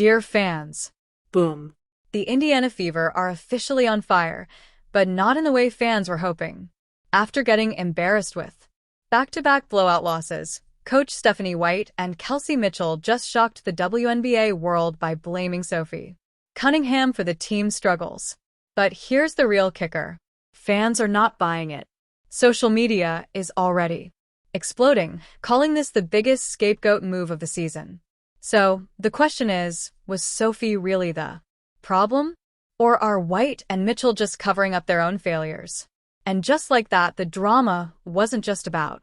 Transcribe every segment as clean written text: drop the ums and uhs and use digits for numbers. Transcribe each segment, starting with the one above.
Dear fans, Boom. the Indiana Fever are officially on fire, but not in the way fans were hoping. After getting embarrassed with back-to-back blowout losses, coach Stephanie White and Kelsey Mitchell just shocked the WNBA world by blaming Sophie Cunningham for the team's struggles. But here's the real kicker. Fans are not buying it. Social media is already exploding, calling this the biggest scapegoat move of the season. So, the question is, was Sophie really the problem? Or are White and Mitchell just covering up their own failures? And just like that, the drama wasn't just about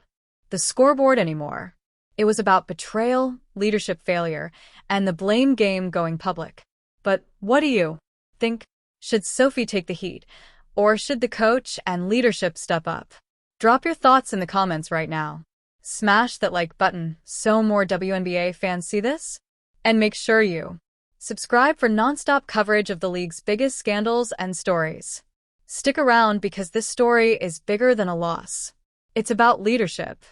the scoreboard anymore. It was about betrayal, leadership failure, and the blame game going public. But what do you think? Should Sophie take the heat? Or should the coach and leadership step up? Drop your thoughts in the comments right now. Smash that like button so more WNBA fans see this. And make sure you subscribe for nonstop coverage of the league's biggest scandals and stories. Stick around because this story is bigger than a loss. It's about leadership,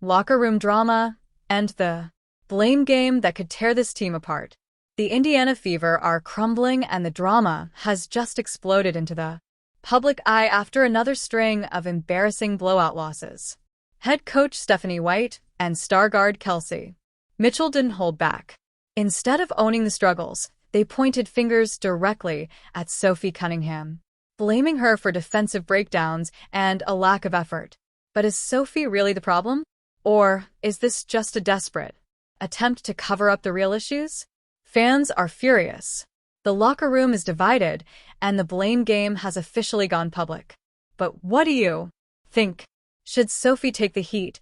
locker room drama, and the blame game that could tear this team apart. The Indiana Fever are crumbling and the drama has just exploded into the public eye after another string of embarrassing blowout losses. Head coach Stephanie White and star guard Kelsey Mitchell didn't hold back. Instead of owning the struggles, they pointed fingers directly at Sophie Cunningham, blaming her for defensive breakdowns and a lack of effort. But is Sophie really the problem? Or is this just a desperate attempt to cover up the real issues? Fans are furious. The locker room is divided, and the blame game has officially gone public. But what do you think? Should Sophie take the heat,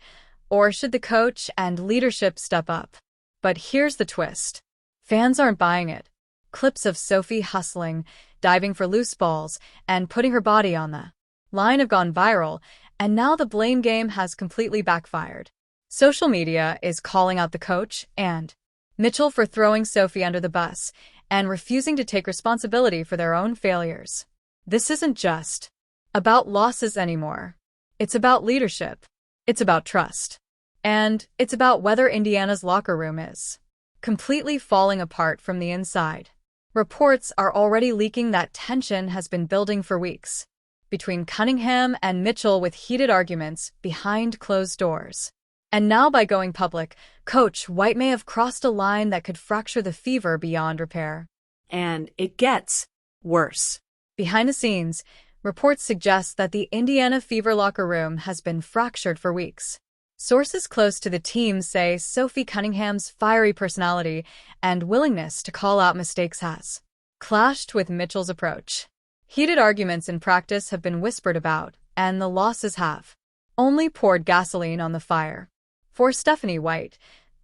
or should the coach and leadership step up? But here's the twist. Fans aren't buying it. Clips of Sophie hustling, diving for loose balls, and putting her body on the line have gone viral, and now the blame game has completely backfired. Social media is calling out the coach and Mitchell for throwing Sophie under the bus and refusing to take responsibility for their own failures. This isn't just about losses anymore. It's about leadership. It's about trust. And it's about whether Indiana's locker room is completely falling apart from the inside. Reports are already leaking that tension has been building for weeks between Cunningham and Mitchell, with heated arguments behind closed doors. And now, by going public, Coach White may have crossed a line that could fracture the Fever beyond repair. And it gets worse. Behind the scenes, reports suggest that the Indiana Fever locker room has been fractured for weeks. Sources close to the team say Sophie Cunningham's fiery personality and willingness to call out mistakes has clashed with Mitchell's approach. Heated arguments in practice have been whispered about, and the losses have only poured gasoline on the fire. For Stephanie White,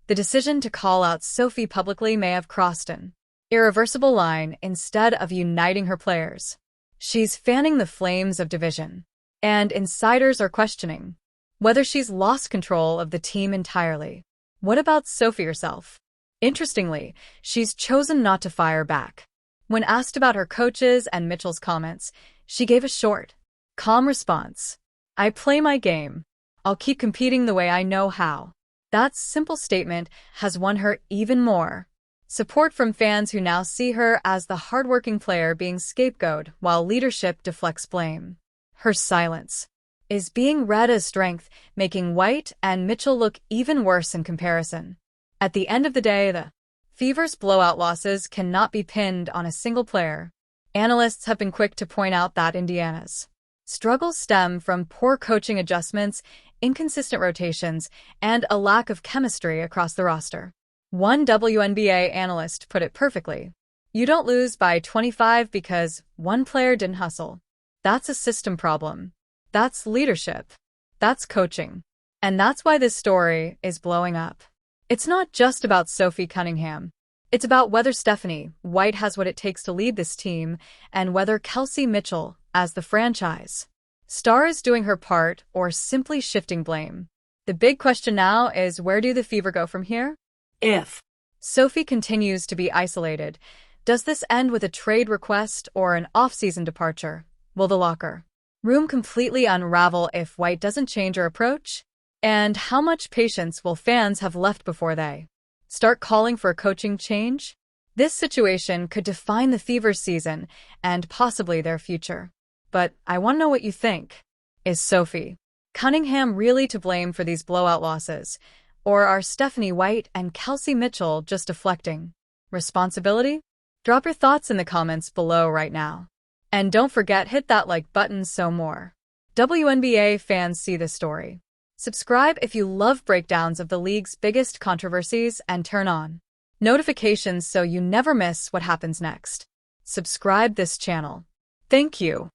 the decision to call out Sophie publicly may have crossed an irreversible line instead of uniting her players. She's fanning the flames of division, and insiders are questioning whether she's lost control of the team entirely. What about Sophie herself? Interestingly, she's chosen not to fire back. When asked about her coaches and Mitchell's comments, she gave a short, calm response. "I play my game. I'll keep competing the way I know how." That simple statement has won her even more support from fans who now see her as the hardworking player being scapegoated while leadership deflects blame. Her silence is being read as strength, making White and Mitchell look even worse in comparison. At the end of the day, the Fever's blowout losses cannot be pinned on a single player. Analysts have been quick to point out that Indiana's struggles stem from poor coaching adjustments, inconsistent rotations, and a lack of chemistry across the roster. One WNBA analyst put it perfectly. You don't lose by 25 because one player didn't hustle. That's a system problem. That's leadership. That's coaching. And that's why this story is blowing up. It's not just about Sophie Cunningham. It's about whether Stephanie White has what it takes to lead this team, and whether Kelsey Mitchell, as the franchise star, is doing her part or simply shifting blame. The big question now is, where do the Fever go from here? If Sophie continues to be isolated, does this end with a trade request or an off-season departure? Will the locker room completely unravel if White doesn't change her approach? And how much patience will fans have left before they start calling for a coaching change? This situation could define the Fever's season and possibly their future. But I want to know what you think. Is Sophie Cunningham really to blame for these blowout losses? Or are Stephanie White and Kelsey Mitchell just deflecting responsibility? Drop your thoughts in the comments below right now. And don't forget, hit that like button so more WNBA fans see this story. Subscribe if you love breakdowns of the league's biggest controversies and turn on notifications so you never miss what happens next. Subscribe this channel. Thank you.